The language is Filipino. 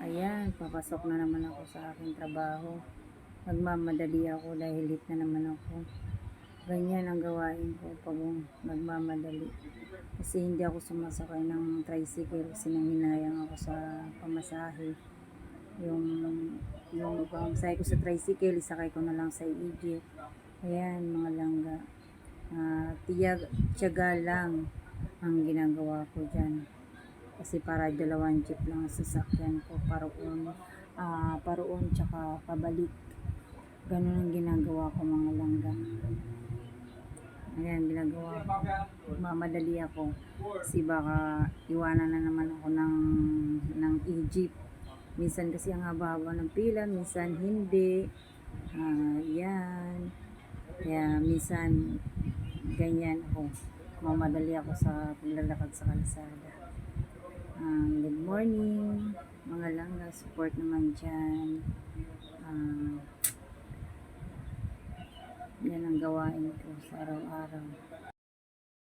Ayan, papasok na naman ako sa aking trabaho. Nagmamadali ako dahil late na naman ako. Ganyan ang gawain ko pag nagmamadali. Kasi hindi ako sumasakay ng tricycle kasi nanghinayang ako sa pamasahe. Yung pamasahe ko sa tricycle, isakay ko na lang sa EJ. Ayan, mga langga. Tiyaga lang ang ginagawa ko dyan. Kasi para dalawang jeep lang ang sasakyan ko, paroon tsaka pabalik. Ganun ang ginagawa ko, mga langga. Ayan, ginagawa ko. Mamadali ako kasi baka iwanan na naman ako ng e-jeep. Minsan kasi ang haba-haba ng pila, minsan hindi. Yan. Kaya minsan ganyan ako. Mamadali ako sa paglalakad sa kalsada. Good morning, mga langga. Support naman dyan. Yan ang gawain ko sa araw-araw.